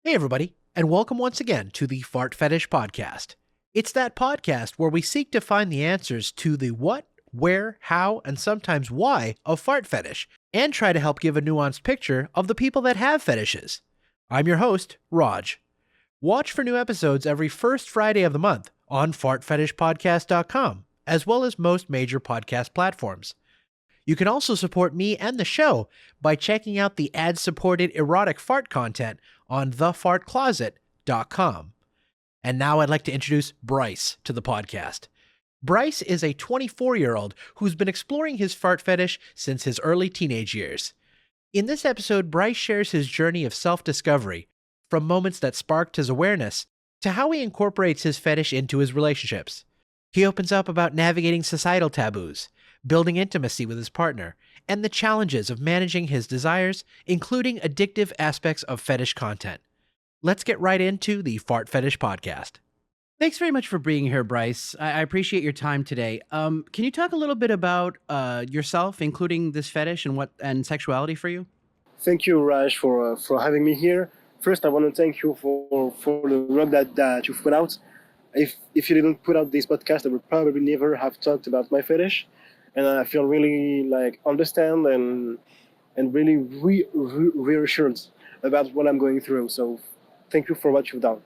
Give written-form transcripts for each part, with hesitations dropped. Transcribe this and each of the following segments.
Hey, everybody, and welcome once again to the Fart Fetish Podcast. It's that podcast where we seek to find the answers to the what, where, how, and sometimes why of fart fetish, and try to help give a nuanced picture of the people that have fetishes. I'm your host, Raj. Watch for new episodes every first Friday of the month on fartfetishpodcast.com, as well as most major podcast platforms. You can also support me and the show by checking out the ad-supported erotic fart content on thefartcloset.com. And now I'd like to introduce Brice to the podcast. Brice is a 24-year-old who's been exploring his fart fetish since his early teenage years. In this episode, Brice shares his journey of self-discovery, from moments that sparked his awareness to how he incorporates his fetish into his relationships. He opens up about navigating societal taboos, building intimacy with his partner, and the challenges of managing his desires, including addictive aspects of fetish content. Let's get right into the Fart Fetish Podcast. Thanks very much for being here, Brice. I appreciate your time today. Can you talk a little bit about yourself, including this fetish and sexuality for you? Thank you, Raj, for having me here. First, I want to thank you for the work that you've put out. If you didn't put out this podcast, I would probably never have talked about my fetish, and I feel really like understand and really reassured about what I'm going through. So, thank you for what you've done.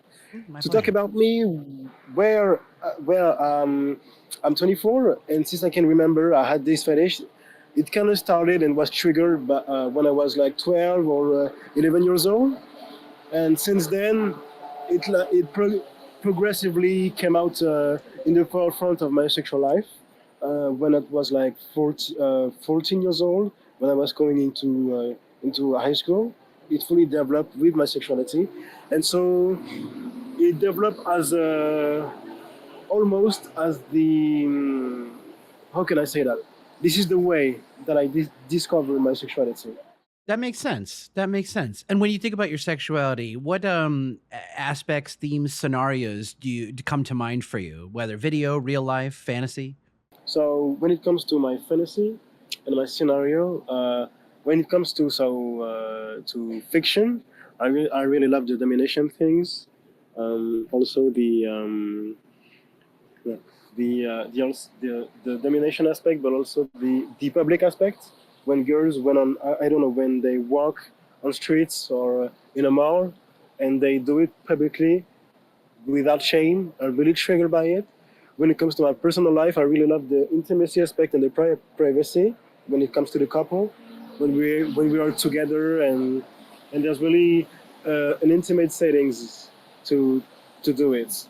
My To talk pleasure. about me, where I'm 24, and since I can remember, I had this fetish. It kind of started and was triggered when I was like 12 or 11 years old, and since then, it progressively came out in the forefront of my sexual life. When I was like 14 years old, when I was going into high school, it fully developed with my sexuality, and so it developed as almost as the how can I say that? This is the way that I discover my sexuality. That makes sense. That makes sense. And when you think about your sexuality, what aspects, themes, scenarios do come to mind for you? Whether video, real life, fantasy? So when it comes to my fantasy and my scenario, when it comes to fiction, I really love the domination things. Also yeah, the domination aspect, but also the public aspect. When girls went on, I don't know, when they walk on streets or in a mall, and they do it publicly without shame, I'm really triggered by it. When it comes to my personal life, I really love the intimacy aspect and the privacy. When it comes to the couple, when we are together and there's really an intimate settings to to do it.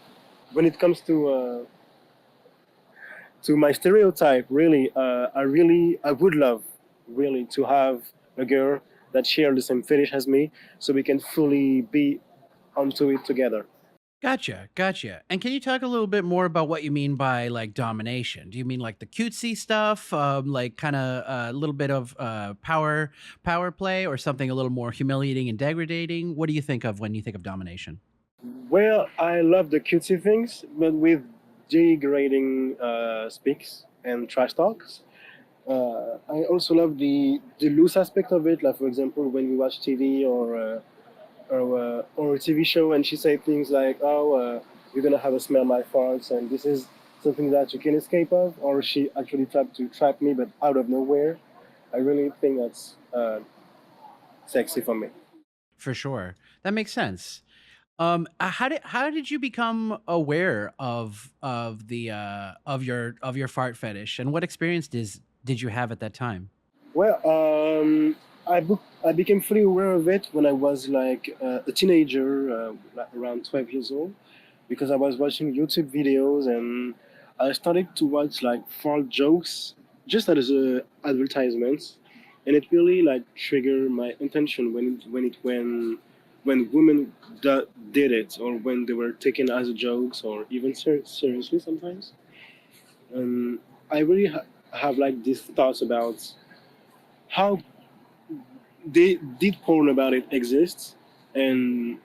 When it comes to my stereotype, really, I would love really to have a girl that shares the same fetish as me, so we can fully be onto it together. Gotcha, gotcha. And can you talk a little bit more about what you mean by like domination? Do you mean like the cutesy stuff, like kind of a little bit of power play, or something a little more humiliating and degrading? What do you think of when you think of domination? Well, I love the cutesy things, but with degrading speaks and trash talks. I also love the loose aspect of it, like for example, when we watch TV or a TV show, and she say things like, "Oh, you're gonna have a smell my farts," and this is something that you can escape of, or she actually tried to trap me, but out of nowhere. I really think that's sexy for me. For sure, that makes sense. How did you become aware of your fart fetish, and what experience did you have at that time? Well, I became fully aware of it when I was like a teenager, like around 12 years old, because I was watching YouTube videos and I started to watch like fart jokes just as advertisements, and it really like triggered my attention when women did it, or when they were taken as jokes or even seriously sometimes. And I really have like these thoughts about how they did porn about it exists, and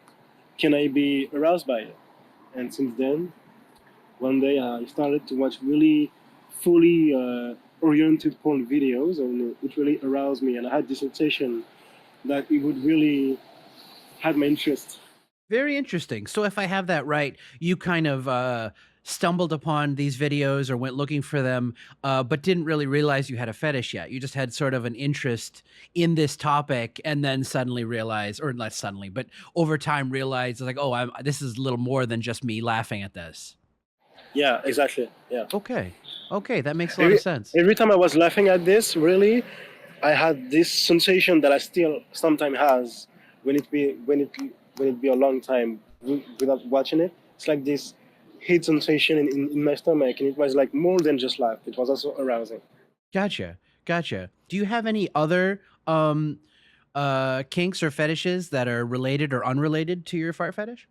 can I be aroused by it? And since then, one day I started to watch really fully oriented porn videos, and it really aroused me, and I had this sensation that it would really have my interest. Very interesting. So if I have that right, you kind of stumbled upon these videos or went looking for them, but didn't really realize you had a fetish yet. You just had sort of an interest in this topic, and then suddenly realized, or not suddenly, but over time realized, like, oh, this is a little more than just me laughing at this. Yeah, exactly. Yeah. Okay, okay, that makes a lot of Every sense. every time I was laughing at this, really, I had this sensation that I still sometimes has when it be a long time without watching it. It's like this heat sensation in my stomach, and it was like more than just laugh. It was also arousing. Gotcha, gotcha. Do you have any other kinks or fetishes that are related or unrelated to your fart fetish?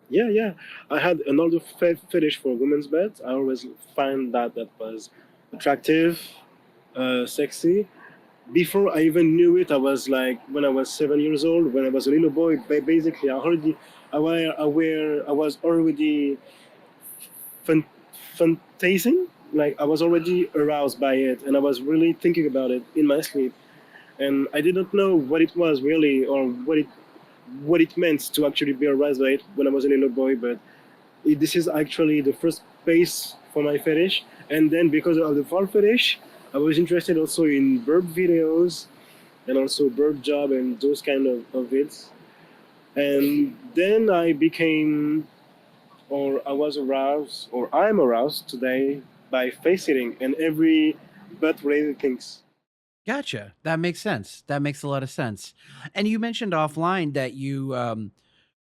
Yeah, yeah. I had another fetish for women's beds. I always find that was attractive, sexy. Before I even knew it, I was like when I was 7 years old. When I was a little boy, basically, I was already fan, fantasizing. Like I was already aroused by it, and I was really thinking about it in my sleep. And I didn't know what it was really, or what it meant to actually be aroused by it when I was a little boy. But this is actually the first base for my fetish. And then because of the fall fetish, I was interested also in burp videos and also burp job and those kind of vids. And then I became, or I was aroused, or I'm aroused today by face sitting and every butt related things. Gotcha. That makes sense. That makes a lot of sense. And you mentioned offline that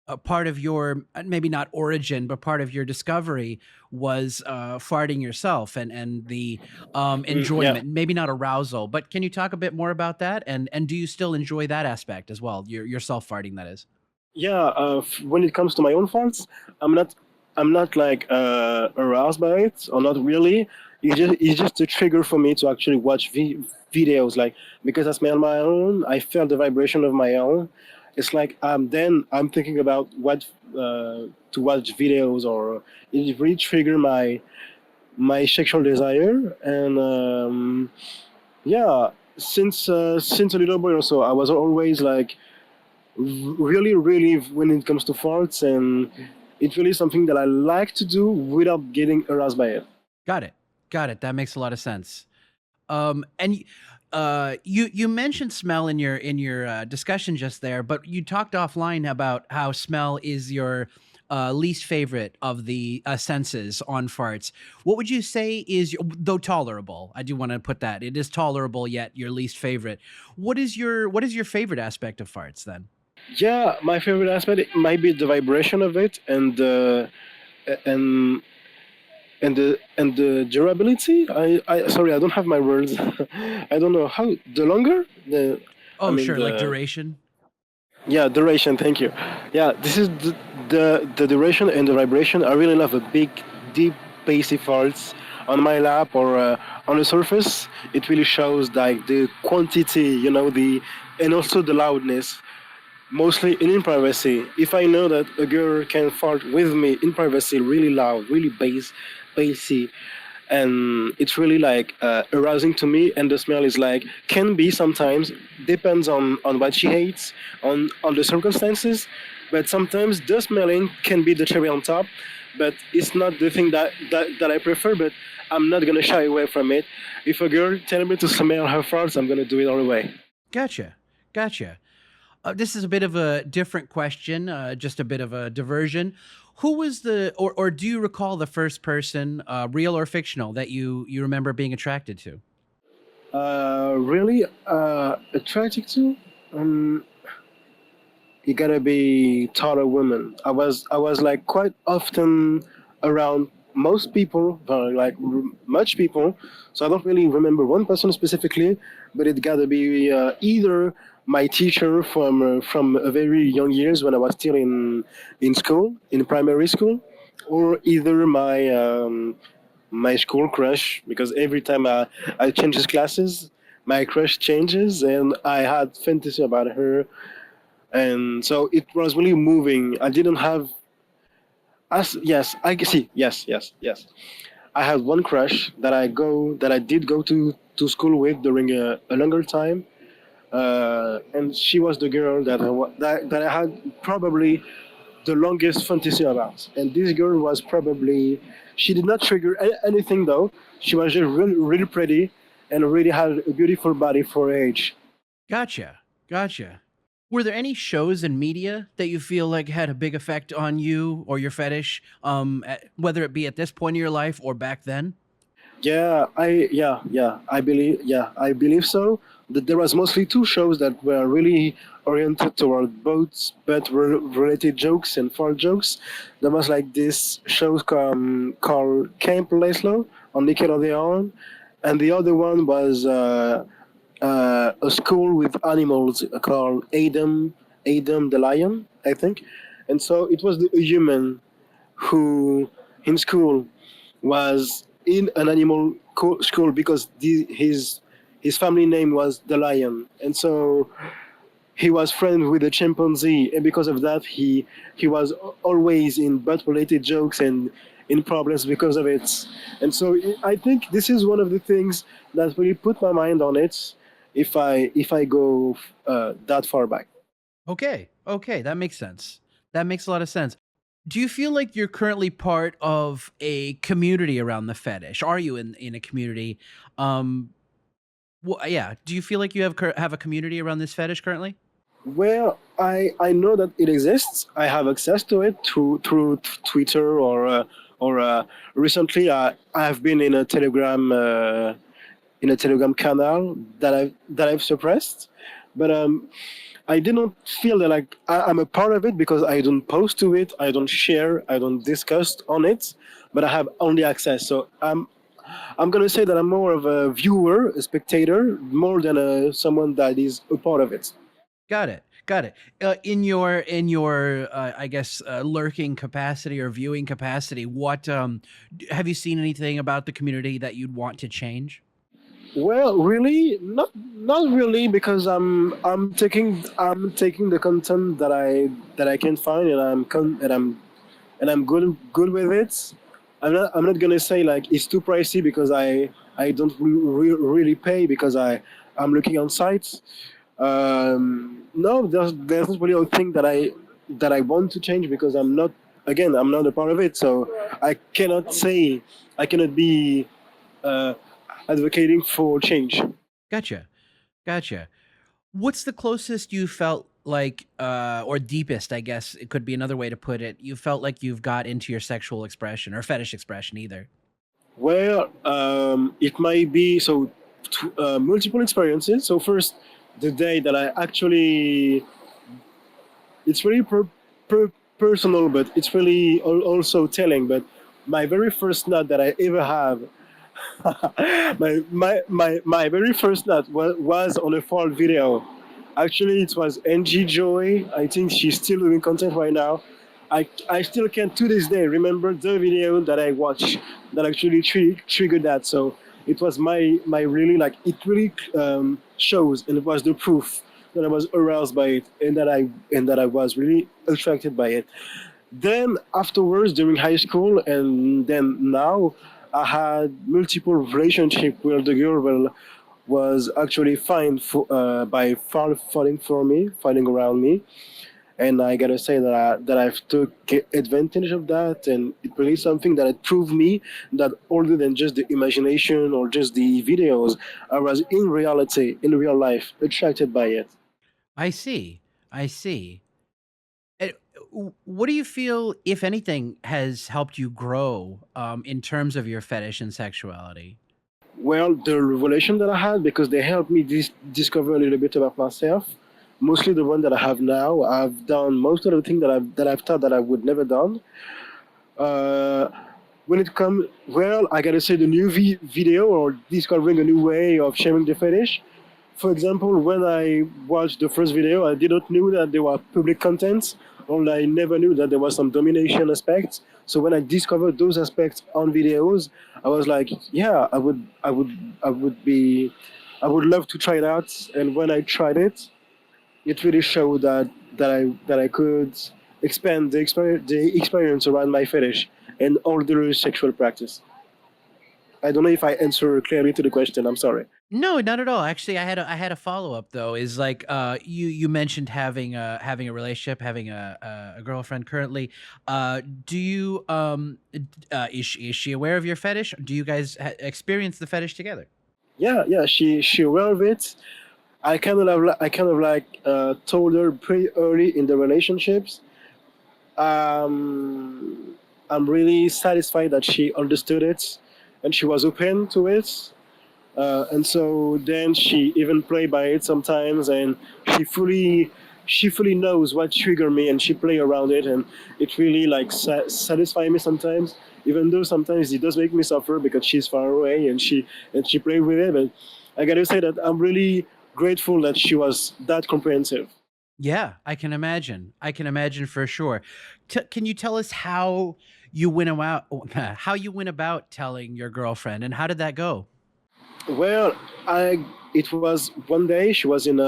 a part of your maybe not origin, but part of your discovery was farting yourself and the Yeah. enjoyment, maybe not arousal. But can you talk a bit more about that? And do you still enjoy that aspect as well? Your self farting, that is. Yeah, when it comes to my own faults, i'm not I'm not like aroused by it, or not really. It's just a trigger for me to actually watch videos, like because I smell my own, I feel the vibration of my own. It's like then I'm thinking about what to watch videos, or it really trigger my sexual desire. And yeah, since a little boy also, I was always like really, really, when it comes to farts, and it's really something that I like to do without getting aroused by it. Got it. Got it. That makes a lot of sense. You mentioned smell in your discussion just there, but you talked offline about how smell is your least favorite of the senses on farts. What would you say is though tolerable? I do want to put that it is tolerable, yet your least favorite. What is your favorite aspect of farts then? Yeah, my favorite aspect might be the vibration of it, and the and and the durability. I sorry, I don't have my words. I don't know how the longer the I Oh, mean sure, like the duration. Yeah, duration. Thank you. Yeah, this is the duration and the vibration. I really love a big, deep, bassy faults on my lap, or on the surface. It really shows like the quantity, and also the loudness. Mostly in privacy. If I know that a girl can fart with me in privacy, really loud, really bassy, and it's really like arousing to me, and the smell is like can be sometimes, depends on what she hates, on the circumstances, but sometimes the smelling can be the cherry on top. But it's not the thing that I prefer, but I'm not gonna shy away from it. If a girl tell me to smell her farts, I'm gonna do it all the way. Gotcha. Gotcha. This is a bit of a different question, just a bit of a diversion. Who was or do you recall the first person, real or fictional, that you remember being attracted to? Really attracted to, um, you gotta be taller woman. I was like quite often around most people, like much people. So I don't really remember one person specifically, but it gotta be either my teacher from a very young years when I was still in school, in primary school, or either my school crush, because every time I changes classes, my crush changes, and I had fantasy about her. And so it was really moving. I didn't have as yes, I see, yes, yes, yes. I had one crush that I did go to school with during a longer time, and she was the girl that I had probably the longest fantasy about. And this girl was probably, she did not trigger anything though. She was just really, really pretty and really had a beautiful body for her age. Gotcha. Gotcha. Were there any shows and media that you feel like had a big effect on you or your fetish, whether it be at this point in your life or back then? I believe so. That there was mostly two shows that were really oriented toward both but related jokes and fart jokes. There was like this show called Camp Laszlo on Nickelodeon, and the other one was a school with animals called Adam the lion, I think. And so it was a human who in school was in an animal school because his family name was the lion, and so he was friends with the chimpanzee, and because of that, he was always in butt related jokes and in problems because of it. And so I think this is one of the things that really put my mind on it. If I go that far back. Okay. Okay. That makes sense. That makes a lot of sense. Do you feel like you're currently part of a community around the fetish? Are you in a community? Um, well, yeah. Do you feel like you have a community around this fetish currently? Well, I know that it exists. I have access to it through Twitter or recently I have been in a Telegram channel that I've suppressed, but I didn't feel that like I'm a part of it because I don't post to it, I don't share, I don't discuss on it, but I have only access. So I'm gonna say that I'm more of a viewer, a spectator, more than someone that is a part of it. Got it. Got it. In your I guess lurking capacity or viewing capacity, what have you seen anything about the community that you'd want to change? Well, really, not really, because I'm taking the content that I can find, and I'm good with it. I'm not gonna say like it's too pricey because I don't really pay because I'm looking on sites. No, there's not really a thing that I want to change because I'm not a part of it, so I cannot say I cannot be uh, advocating for change. Gotcha. Gotcha. What's the closest you felt like, or deepest, I guess it could be another way to put it, you felt like you've got into your sexual expression or fetish expression either? Well, it might be so multiple experiences. So first, the day that I actually, it's really personal, but it's really also telling. But my very first nut that I ever have, my very first nut was on a fall video. Actually, it was NG Joy. I think she's still doing content right now. I still can to this day remember the video that I watched that actually triggered that. So it was my really like it really shows, and it was the proof that I was aroused by it, and that I was really attracted by it. Then afterwards, during high school, and then now, I had multiple relationship where the girl was actually fine by falling for me, falling around me, and I gotta say that I've took advantage of that, and it really is something that it proved me that older than just the imagination or just the videos, I was in reality, in real life, attracted by it. I see. I see. And what do you feel, if anything, has helped you grow in terms of your fetish and sexuality? Well, the revelation that I had, because they helped me discover a little bit about myself. Mostly the one that I have now. I've done most of the things that I've thought that I would never done. Uh, when it comes, well, I gotta say the new video or discovering a new way of sharing the fetish. For example, when I watched the first video, I didn't know that there were public contents, or I never knew that there was some domination aspects. So when I discovered those aspects on videos, I was like, yeah, I would love to try it out. And when I tried it, it really showed that I could expand the experience around my fetish and all the sexual practice. I don't know if I answer clearly to the question. I'm sorry. No, not at all. Actually, I had a follow up though. Is like you mentioned having a relationship, having a girlfriend currently. Do you is she aware of your fetish? Do you guys experience the fetish together? Yeah, yeah, she aware of it. I kind of like told her pretty early in the relationships. Um, I'm really satisfied that she understood it and she was open to it. And so then she even play by it sometimes, and she fully she fully knows what trigger me, and she play around it, and it really like satisfy me sometimes. Even though sometimes it does make me suffer because she's far away and she play with it, but I gotta say that I'm really grateful that she was that comprehensive. Yeah, I can imagine. I can imagine for sure. Can you tell us how you went about how you went about telling your girlfriend, and how did that go? Well, I it was one day she was in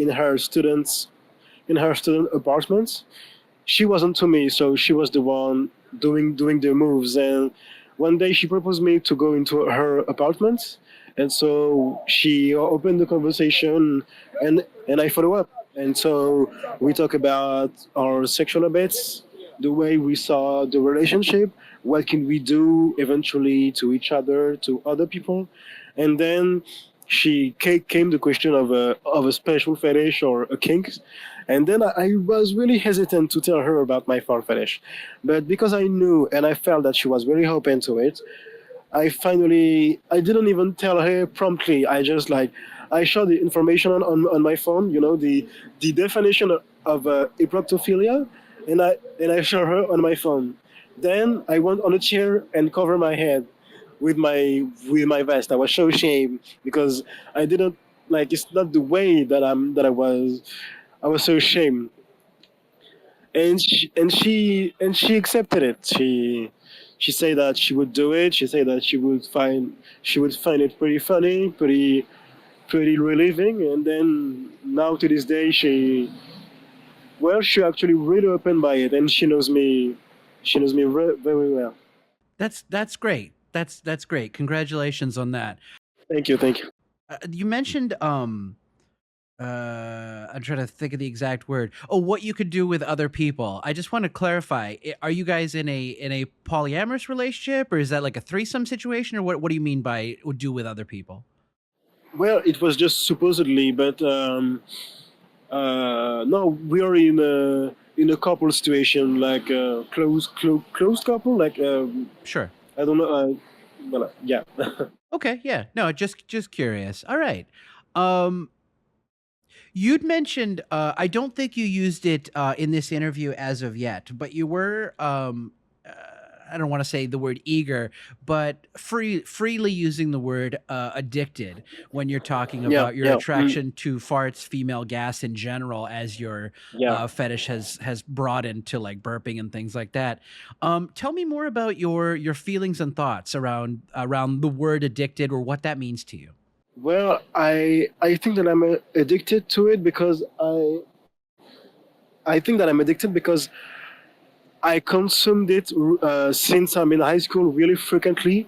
her student apartment. She wasn't to me, so she was the one doing the moves. And one day she proposed me to go into her apartment, and so she opened the conversation, and I follow up. And so we talk about our sexual habits, the way we saw the relationship, what can we do eventually to each other, to other people, and then came the question of a special fetish or a kink, and then I was really hesitant to tell her about my far fetish. But because I knew and I felt that she was very open to it, I didn't even tell her promptly. I showed the information on my phone, the definition of eproctophilia, and I showed her on my phone. Then I went on a chair and covered my head with my vest. I was so ashamed because I didn't like it's not the way I was so ashamed, and she accepted it. She said that she would do it. She said that she would find it pretty funny, pretty relieving. And then now to this day, she actually really open by it, and she knows me very well. That's great. That's great. Congratulations on that. Thank you, thank you. You mentioned I'm trying to think of the exact word. Oh, what you could do with other people. I just want to clarify. Are you guys in a polyamorous relationship, or is that like a threesome situation, or what do you mean by do with other people? Well, it was just supposedly, but no, we are in a couple situation, like close couple, like Sure. I don't know. Well, yeah. Okay, yeah. No, just curious. All right. Um You'd mentioned, I don't think you used it in this interview as of yet, but you were, uh, I don't want to say the word eager, but freely using the word addicted when you're talking Yeah, about your yeah, attraction to farts, female gas in general, as your yeah. fetish has broadened to like burping and things like that. Tell me more about your feelings and thoughts around the word addicted, or what that means to you. Well, I think that I'm addicted to it because I think that I'm addicted because I consumed it since I'm in high school really frequently.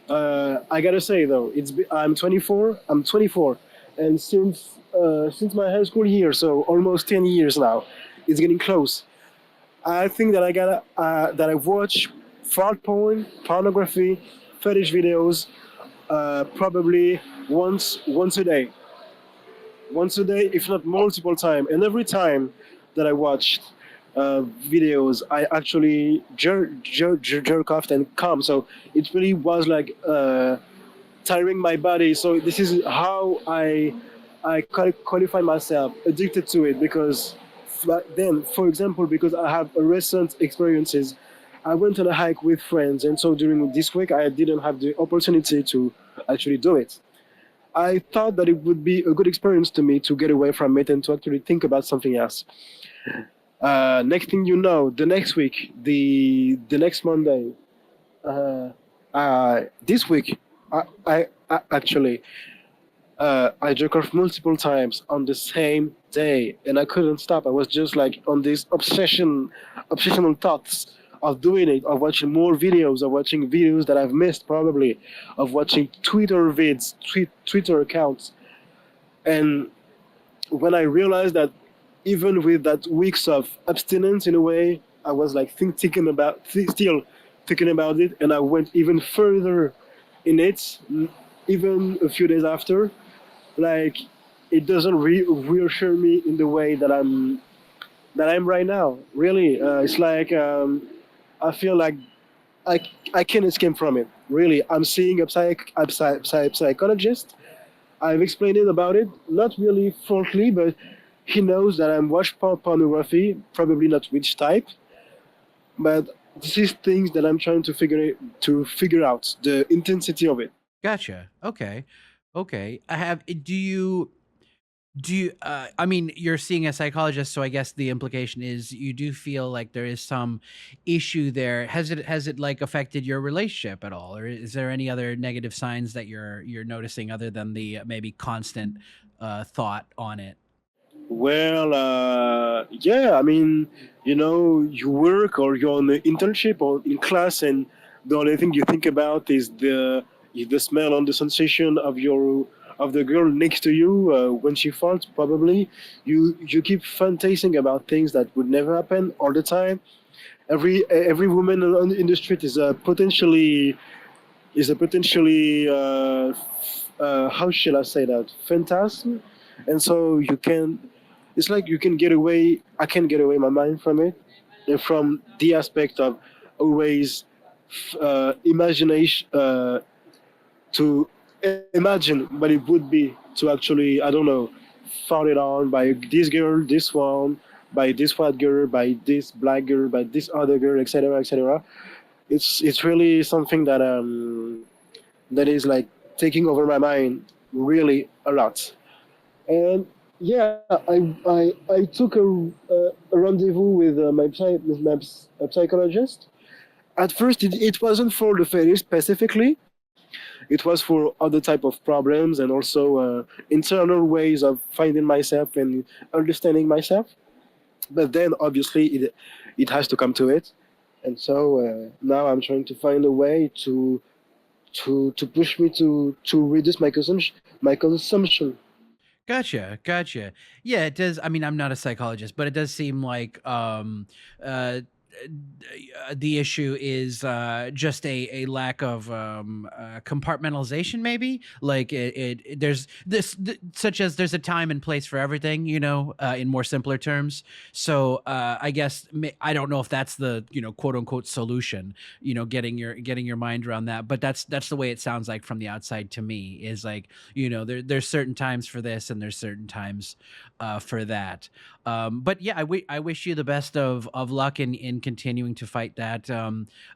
I gotta say though, I'm 24. I'm 24, and since my high school year, so almost 10 years now, it's getting close. I think that I watch fart porn, pornography, fetish videos, probably once a day, if not multiple times. And every time that I watched videos, I actually jerk off and come. So it really was like tiring my body. So this is how I qualify myself addicted to it because then, for example, because I have a recent experiences, I went on a hike with friends, and so during this week I didn't have the opportunity to actually do it. I thought that it would be a good experience to me to get away from it and to actually think about something else. Next thing you know, the next week, the next Monday, uh, this week, I actually I jerk off multiple times on the same day, and I couldn't stop. I was just like on this obsessional thoughts of doing it, of watching more videos, of watching videos that I've missed probably, of watching Twitter vids, Twitter accounts. And when I realized that even with that weeks of abstinence in a way, I was like still thinking about it, and I went even further in it, even a few days after. Like it doesn't reassure me in the way that I'm right now. Really, it's like I feel like I I can't escape from it. Really, I'm seeing a psychologist. I've explained it about it, not really frankly, but he knows that I'm watch pornography, probably not which type, but this is things that I'm trying to figure out the intensity of it. Gotcha. Okay. Okay. I have. Do you? I mean, you're seeing a psychologist, so I guess the implication is you do feel like there is some issue there. Has it like affected your relationship at all, or is there any other negative signs that you're noticing other than the maybe constant thought on it? Well, yeah, I mean, you work or you're on an internship or in class, and the only thing you think about is the smell and the sensation of the girl next to you when she falls. Probably, you keep fantasizing about things that would never happen all the time. Every woman in the street is a potentially how shall I say that, phantasm, and so you can. It's like you can get away. I can get away my mind from it, and from the aspect of always imagination to imagine what it would be to actually, I don't know, found it on by this girl, this one, by this white girl, by this black girl, by this other girl, etc., etc. It's really something that is like taking over my mind really a lot. And yeah, I took a rendezvous with my psychologist. At first, it wasn't for the fetish specifically. It was for other type of problems and also internal ways of finding myself and understanding myself. But then, obviously, it has to come to it. And so now I'm trying to find a way to push me to reduce my consumption. Gotcha, gotcha. Yeah, it does. I mean, I'm not a psychologist, but it does seem like the issue is just a lack of compartmentalization. Maybe like there's such as there's a time and place for everything. In more simpler terms. So I guess I don't know if that's the quote unquote solution. Getting your mind around that, but that's the way it sounds like from the outside to me. Is like there's certain times for this and there's certain times for that. But yeah, I wish you the best of luck in continuing to fight that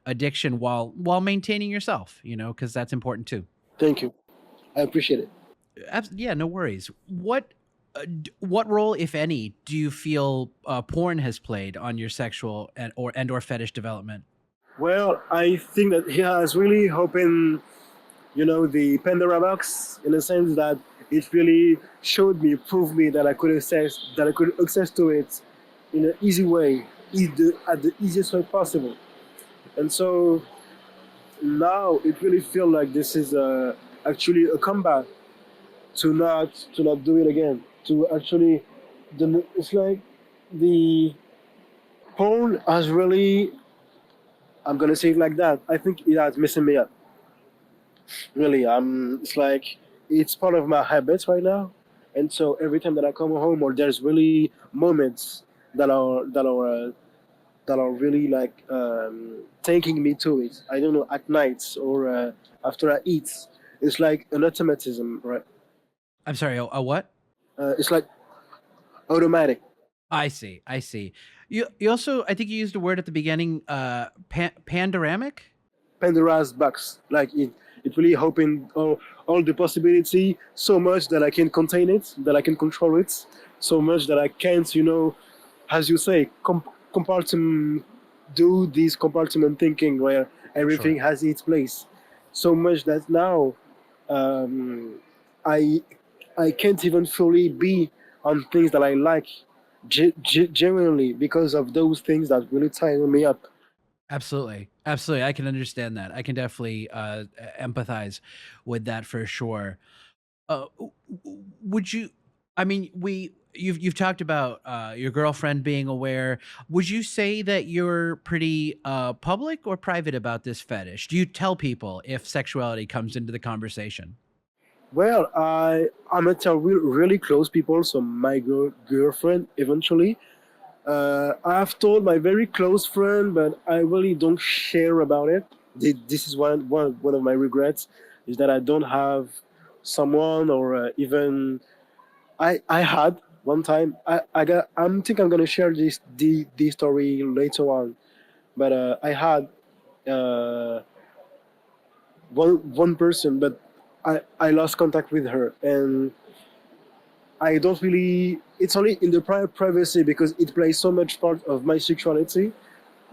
addiction while maintaining yourself. Because that's important too. Thank you. I appreciate it. Yeah, no worries. What role, if any, do you feel porn has played on your sexual and or fetish development? Well, I think that he has really opened, the Pandora box in a sense that it really showed me, proved me that I could access to it in an easy way, at the easiest way possible. And so now it really feels like this is actually a combat to not do it again. To actually, it's like the porn has really. I'm gonna say it like that. I think it has messing me up. Really, it's like it's part of my habits right now, and so every time that I come home, or there's really moments that are that are that are really like taking me to it. I don't know, at nights or after I eat. It's like an automatism, right? I'm sorry, a what? It's like automatic. I see. I see. You also, I think you used a word at the beginning, panoramic. Pandora's box. Like it really opened all the possibility so much that I can contain it, that I can control it, so much that I can't, as you say, compartment do this compartment thinking where everything Sure. has its place. So much that now um, I I can't even fully be on things that I like genuinely because of those things that really tire me up. Absolutely. Absolutely. I can understand that. I can definitely empathize with that for sure. Would you, I mean, you've talked about your girlfriend being aware. Would you say that you're pretty public or private about this fetish? Do you tell people if sexuality comes into the conversation? Well, I'm gonna tell really close people, so my girlfriend eventually. I have told my very close friend, but I really don't share about it. This is one of my regrets, is that I don't have someone, or even I had one time. I'm think I'm gonna share this story later on. But I had uh, one person, but I lost contact with her, and I don't really. It's only in the privacy, because it plays so much part of my sexuality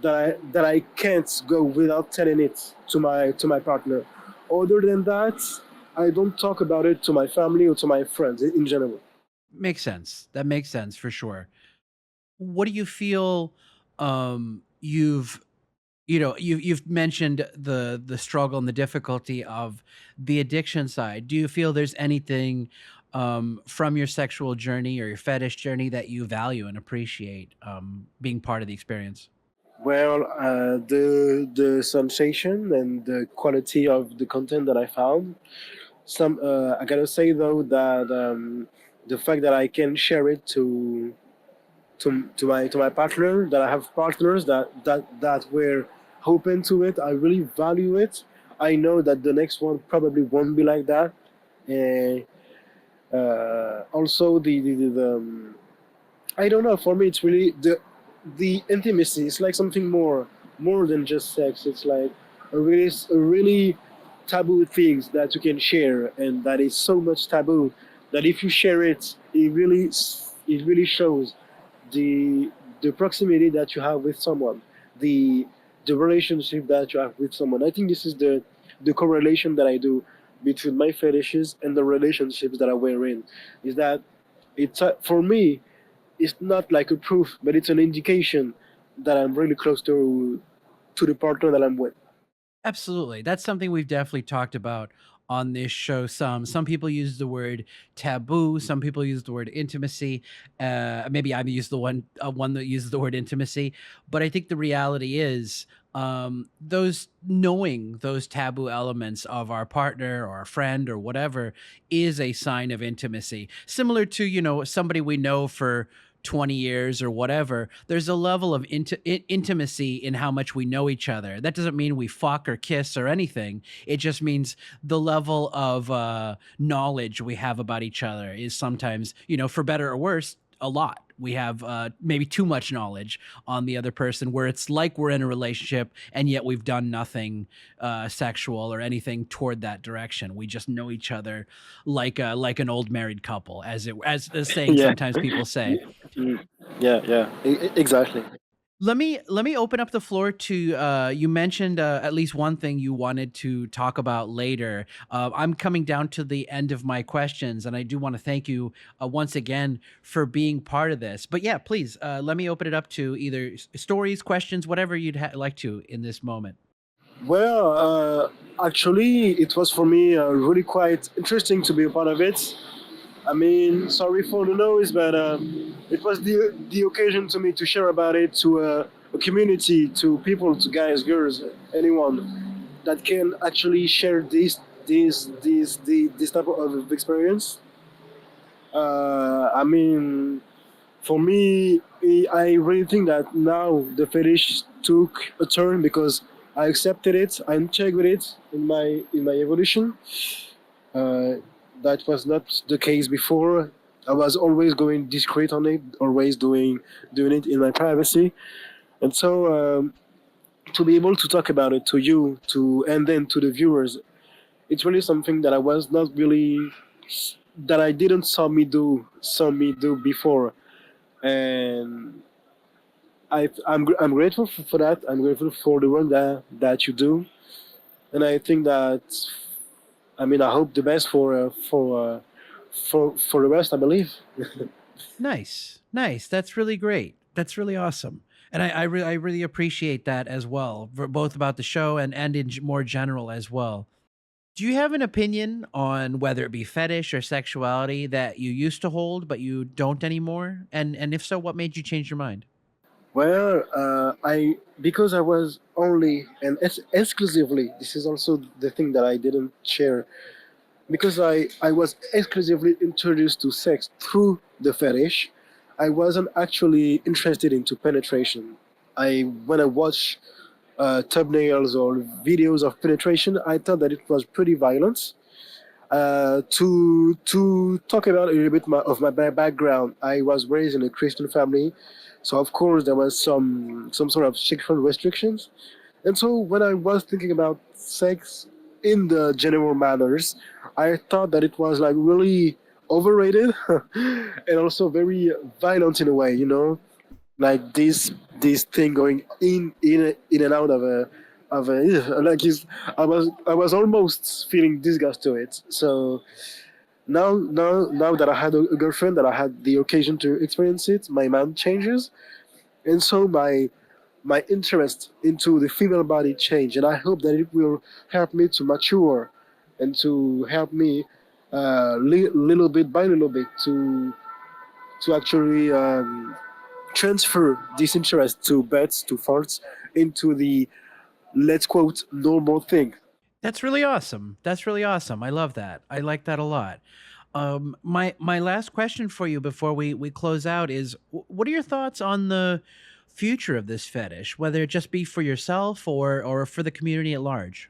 that I can't go without telling it to my partner. Other than that, I don't talk about it to my family or to my friends in general. Makes sense. That makes sense for sure. What do you feel you've you've mentioned the struggle and the difficulty of the addiction side. Do you feel there's anything from your sexual journey or your fetish journey that you value and appreciate being part of the experience? Well, the sensation and the quality of the content that I found. I gotta say though that the fact that I can share it to my partner, that I have partners that were open to it. I really value it. I know that the next one probably won't be like that. And also I don't know. For me, it's really the intimacy. It's like something more than just sex. It's like a really taboo things that you can share, and that is so much taboo that if you share it, it really shows the the proximity that you have with someone, the the relationship that you have with someone. I think this is the correlation that I do between my fetishes and the relationships that I were in. Is that it's for me, it's not like a proof, but it's an indication that I'm really close to the partner that I'm with. Absolutely. That's something we've definitely talked about on this show. Some people use the word taboo, some people use the word intimacy. Maybe I use the one that uses the word intimacy, but I think the reality is those knowing those taboo elements of our partner or a friend or whatever is a sign of intimacy. Similar to, somebody we know for 20 years or whatever, there's a level of intimacy in how much we know each other. That doesn't mean we fuck or kiss or anything. It just means the level of knowledge we have about each other is sometimes, for better or worse, a lot. We have maybe too much knowledge on the other person, where it's like we're in a relationship and yet we've done nothing sexual or anything toward that direction. We just know each other like an old married couple, as the saying Yeah. sometimes people say. Mm. Yeah, yeah, exactly. Let me open up the floor to you mentioned at least one thing you wanted to talk about later. I'm coming down to the end of my questions, and I do want to thank you once again for being part of this. But yeah, please let me open it up to either stories, questions, whatever you'd like to in this moment. Well, actually, it was for me really quite interesting to be a part of it. I mean, sorry for the noise, but it was the occasion to me to share about it to a community, to people, to guys, girls, anyone that can actually share this type of experience. I mean, for me, I really think that now the fetish took a turn, because I accepted it, I integrated it in my evolution. Uh, that was not the case before. I was always going discreet on it, always doing it in my privacy, and so to be able to talk about it to you, to and then to the viewers, it's really something that I was not really, that I didn't saw me do before, and I'm grateful for that. I'm grateful for the work that you do, and I think that, I mean, I hope the best for the rest. I believe. Nice, nice. That's really great. That's really awesome. And I really appreciate that as well, both about the show and in more general as well. Do you have an opinion on whether it be fetish or sexuality that you used to hold but you don't anymore? And if so, what made you change your mind? Well, I because I was only and exclusively. This is also the thing that I didn't share. Because I was exclusively introduced to sex through the fetish. I wasn't actually interested into penetration. I when I watched thumbnails or videos of penetration, I thought that it was pretty violent. To talk about a little bit of my background, I was raised in a Christian family, so of course there was some sort of sexual restrictions. And so when I was thinking about sex in the general manners, I thought that it was like really overrated and also very violent in a way, like this thing going in and out of a like is I was almost feeling disgust to it. So now that I had a girlfriend, that I had the occasion to experience it, my mind changes, and so my interest into the female body change, and I hope that it will help me to mature and to help me little bit by little bit to actually transfer this interest to beds, to farts, into the, let's quote, normal thing. That's really awesome. That's really awesome. I love that. I like that a lot. My last question for you before we close out is, what are your thoughts on the future of this fetish, whether it just be for yourself or for the community at large?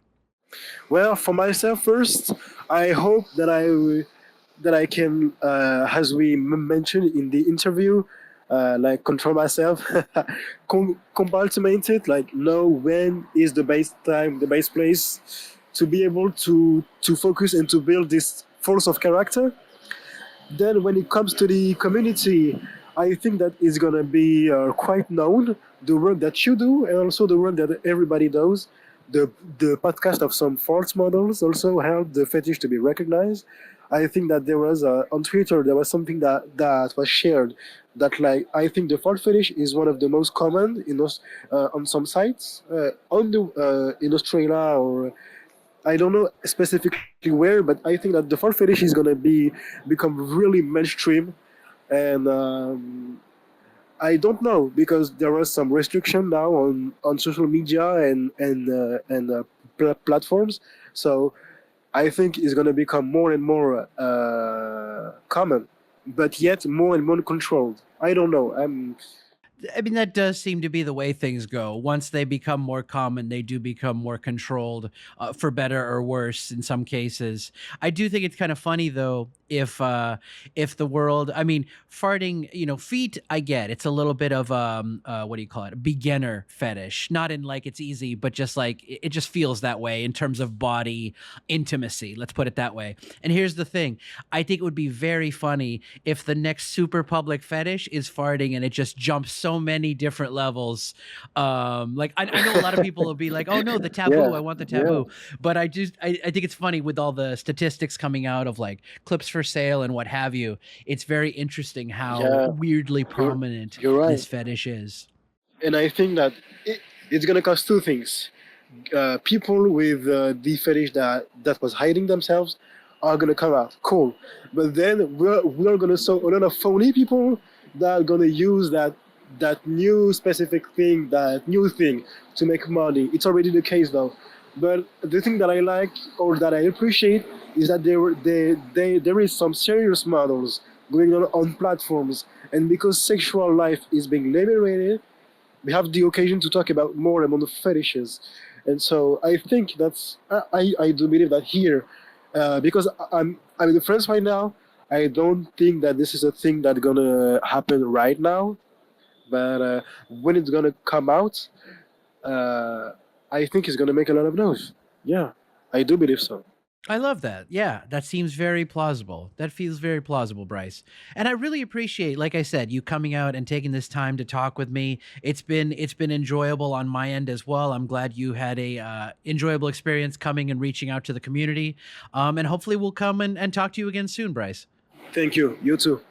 Well, for myself first, I hope that I can, as we mentioned in the interview, like control myself, compartment it, like know when is the best time, the best place to be able to focus and to build this force of character. Then when it comes to the community, I think that it's gonna be quite known, the work that you do and also the work that everybody does. The podcast of some false models also helped the fetish to be recognized. I think that there was on Twitter there was something that was shared, that like I think the false fetish is one of the most common on some sites on the in Australia, or I don't know specifically where, but I think that the fall fetish is gonna become really mainstream, and I don't know because there was some restriction now on social media and platforms. So I think it's gonna become more and more common, but yet more and more controlled. I don't know. I mean, that does seem to be the way things go. Once they become more common, they do become more controlled, for better or worse in some cases. I do think it's kind of funny though, if the world, I mean, farting, feet, I get it's a little bit of what do you call it, a beginner fetish. Not in like it's easy, but just like it just feels that way in terms of body intimacy. Let's put it that way. And here's the thing: I think it would be very funny if the next super public fetish is farting and it just jumps so many different levels. Like I know a lot of people will be like, "Oh no, the taboo! Yeah, I want the yeah, taboo." But I think it's funny with all the statistics coming out of like clips for sale and what have you. It's very interesting how yeah. weirdly You're prominent you're right, this fetish is. and I think that it's gonna cause two things. People with the fetish that was hiding themselves are gonna come out. Cool, but then we're gonna saw a lot of phony people that are gonna use that new specific thing, that new thing to make money. It's already the case though. But the thing that I like or that I appreciate is that there is some serious models going on platforms, and because sexual life is being liberated, we have the occasion to talk about more among the fetishes. And so I think I do believe that here, because I'm in France right now. I don't think that this is a thing that's gonna happen right now, but when it's gonna come out, uh, I think it's gonna make a lot of noise. Yeah, I do believe so. I love that. Yeah, that seems very plausible. That feels very plausible, Brice. And I really appreciate, like I said, you coming out and taking this time to talk with me. It's been enjoyable on my end as well. I'm glad you had a enjoyable experience coming and reaching out to the community. And hopefully we'll come and talk to you again soon, Brice. Thank you. You too.